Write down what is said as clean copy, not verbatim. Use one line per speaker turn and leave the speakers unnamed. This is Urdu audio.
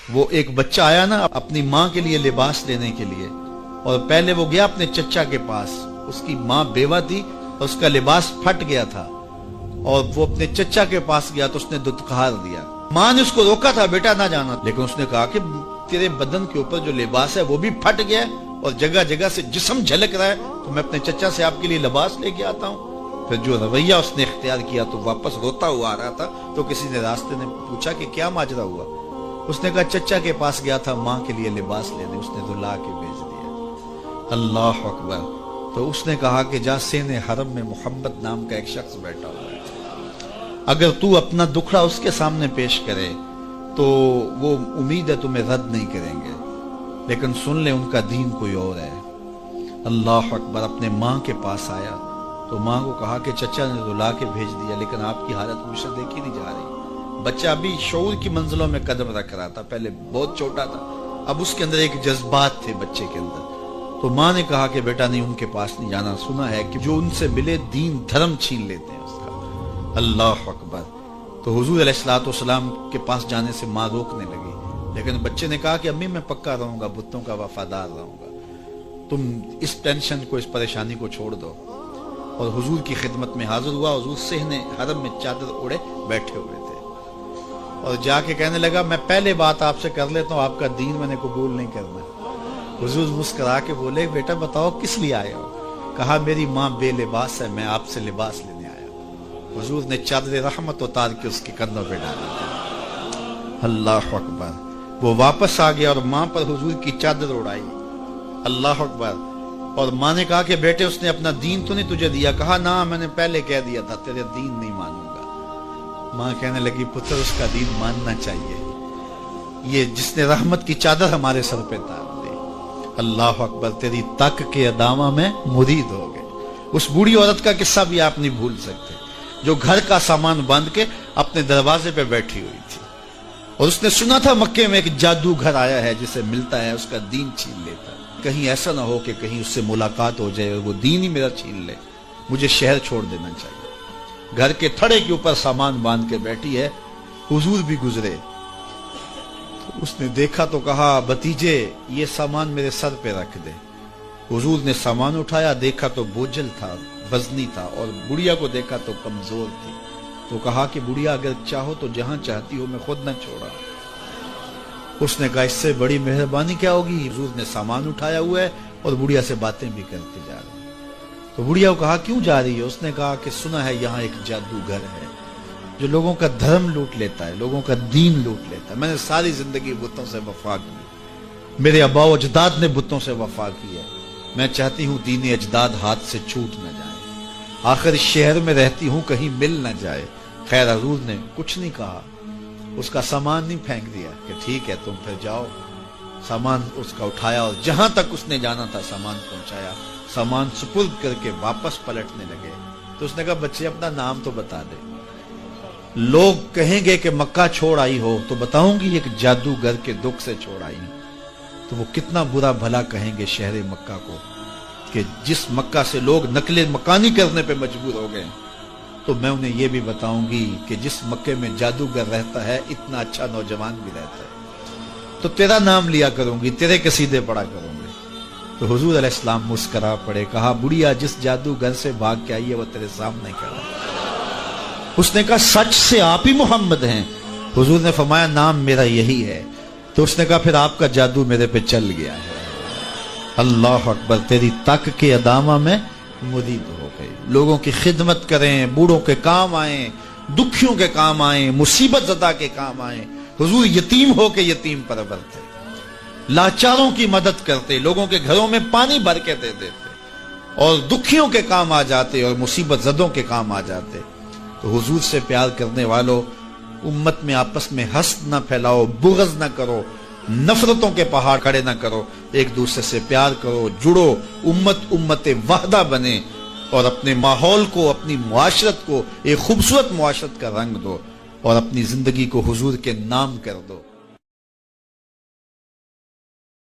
وہ ایک بچہ آیا نا اپنی ماں کے لیے لباس لینے کے لیے، اور پہلے وہ گیا اپنے چچا کے پاس، اس کی ماں بیوہ تھی اور اس کا لباس پھٹ گیا تھا، اور وہ اپنے چچا کے پاس گیا تو اس نے دتکار دیا۔ ماں نے اس کو روکا تھا بیٹا نہ جانا، لیکن اس نے کہا کہ تیرے بدن کے اوپر جو لباس ہے وہ بھی پھٹ گیا ہے اور جگہ جگہ سے جسم جھلک رہا ہے، تو میں اپنے چچا سے آپ کے لیے لباس لے کے آتا ہوں۔ پھر جو رویہ اس نے اختیار کیا تو واپس روتا ہوا آ رہا تھا، تو کسی نے راستے نے پوچھا کہ کیا ماجرا ہوا؟ اس نے کہا چچا کے پاس گیا تھا ماں کے لیے لباس لینے، اس نے تو لا کے بھیج دیا۔ اللہ اکبر۔ تو اس نے کہا کہ جا سین حرم میں محمد نام کا ایک شخص بیٹھا ہوا ہے، اگر تو اپنا دکھڑا اس کے سامنے پیش کرے تو وہ امید ہے تمہیں رد نہیں کریں گے، لیکن سن لے ان کا دین کوئی اور ہے۔ اللہ اکبر۔ اپنے ماں کے پاس آیا تو ماں کو کہا کہ چچا نے تو لا کے بھیج دیا، لیکن آپ کی حالت مجھ سے دیکھی نہیں جا رہی۔ بچہ ابھی شعور کی منزلوں میں قدم رکھ رہا تھا، پہلے بہت چھوٹا تھا، اب اس کے اندر ایک جذبات تھے بچے کے اندر۔ تو ماں نے کہا کہ بیٹا نہیں ان کے پاس نہیں جانا، سنا ہے کہ جو ان سے ملے دین دھرم چھین لیتے ہیں اس کا۔ اللہ اکبر۔ تو حضور علیہ الصلوۃ والسلام کے پاس جانے سے ماں روکنے لگی، لیکن بچے نے کہا کہ امی میں پکا رہوں گا، بتوں کا وفادار رہوں گا، تم اس ٹینشن کو، اس پریشانی کو چھوڑ دو۔ اور حضور کی خدمت میں حاضر ہوا۔ حضور صحن حرم میں چادر اوڑے بیٹھے ہوئے تھے، اور جا کے کہنے لگا میں پہلے بات آپ سے کر لیتا ہوں، آپ کا دین میں نے قبول نہیں کرنا۔ حضور مسکرا کے بولے بیٹا بتاؤ کس لیے آئے ہو؟ کہا میری ماں بے لباس ہے، میں آپ سے لباس لینے آیا ہوں۔ حضور نے چادر رحمت اتار کے اس کے کندھوں پہ ڈالا۔ اللہ اکبر۔ وہ واپس آ گیا اور ماں پر حضور کی چادر اڑائی۔ اللہ اکبر۔ اور ماں نے کہا کہ بیٹے اس نے اپنا دین تو نہیں تجھے دیا؟ کہا نہ میں نے پہلے کہہ دیا تھا تیرے دین نہیں مانوں گا۔ ماں کہنے لگی پتر اس کا دین ماننا چاہیے، یہ جس نے رحمت کی چادر ہمارے سر پہ تار دی۔ اللہ اکبر۔ تیری تک کے ادامہ میں مرید ہو گئے۔ اس بوڑھی عورت کا قصہ بھی آپ نہیں بھول سکتے، جو گھر کا سامان باندھ کے اپنے دروازے پہ بیٹھی ہوئی تھی، اور اس نے سنا تھا مکے میں ایک جادوگر آیا ہے جسے ملتا ہے اس کا دین چھین لیتا ہے، کہیں ایسا نہ ہو کہ کہیں اس سے ملاقات ہو جائے اور وہ دین ہی میرا چھین لے، مجھے شہر چھوڑ دینا چاہیے۔ گھر کے تھڑے کے اوپر سامان باندھ کے بیٹھی ہے، حضور بھی گزرے، اس نے دیکھا تو کہا بھتیجے یہ سامان میرے سر پہ رکھ دے۔ حضور نے سامان اٹھایا، دیکھا تو بوجھل تھا، وزنی تھا، اور بڑھیا کو دیکھا تو کمزور تھی، تو کہا کہ بڑھیا اگر چاہو تو جہاں چاہتی ہو میں خود نہ چھوڑا۔ اس نے کہا اس سے بڑی مہربانی کیا ہوگی؟ حضور نے سامان اٹھایا ہوا ہے اور بڑھیا سے باتیں بھی کرتے جا رہے ہیں۔ تو بڑھیا کو کہا کیوں جا رہی ہے؟ اس نے کہا کہ سنا ہے یہاں ایک جادوگر ہے جو لوگوں کا دھرم لوٹ لیتا ہے، لوگوں کا دین لوٹ لیتا ہے۔ میں نے ساری زندگی بتوں سے وفا کی، میرے آباء و اجداد نے بتوں سے وفا کی ہے، میں چاہتی ہوں دین اجداد ہاتھ سے چھوٹ نہ جائے، آخر اس شہر میں رہتی ہوں کہیں مل نہ جائے۔ خیر حضور نے کچھ نہیں کہا، اس کا سامان نہیں پھینک دیا کہ ٹھیک ہے تم پھر جاؤ۔ سامان اس کا اٹھایا اور جہاں تک اس نے جانا تھا سامان پہنچایا، سامان سپرد کر کے واپس پلٹنے لگے۔ تو اس نے کہا بچے اپنا نام تو بتا دے، لوگ کہیں گے کہ مکہ چھوڑ آئی ہو تو بتاؤں گی ایک جادوگر کے دکھ سے چھوڑ آئی ہوں، تو وہ کتنا برا بھلا کہیں گے شہر مکہ کو کہ جس مکہ سے لوگ نقل مکانی کرنے پہ مجبور ہو گئے، تو میں انہیں یہ بھی بتاؤں گی کہ جس مکے میں جادوگر رہتا ہے اتنا اچھا نوجوان بھی رہتا ہے، تو تیرا نام لیا کروں گی، تیرے قصیدے پڑھا کروں گی۔ تو حضور علیہ السلام مسکرا پڑے، کہا بڑھیا جس جادوگر سے بھاگ کے آئی ہے وہ تیرے سامنے کھڑا ہے۔ اس نے کہا سچ سے آپ ہی محمد ہیں؟ حضور نے فرمایا نام میرا یہی ہے۔ تو اس نے کہا پھر آپ کا جادو میرے پہ چل گیا ہے۔ اللہ اکبر۔ تیری تک کے ادامہ میں مرید ہو گئی، لوگوں کی خدمت کریں، بوڑھوں کے کام آئیں، دکھیوں کے کام آئیں، مصیبت زدہ کے کام آئیں۔ حضور یتیم ہو کے یتیم پرور تھے، لاچاروں کی مدد کرتے، لوگوں کے گھروں میں پانی بھر کے دے دیتے، اور دکھیوں کے کام آ جاتے اور مصیبت زدوں کے کام آ جاتے۔ تو حضور سے پیار کرنے والوں، امت میں آپس میں حسد نہ پھیلاؤ، بغض نہ کرو، نفرتوں کے پہاڑ کھڑے نہ کرو، ایک دوسرے سے پیار کرو، جڑو، امت وحدہ بنے، اور اپنے ماحول کو، اپنی معاشرت کو ایک خوبصورت معاشرت کا رنگ دو، اور اپنی زندگی کو حضور کے نام کر دو۔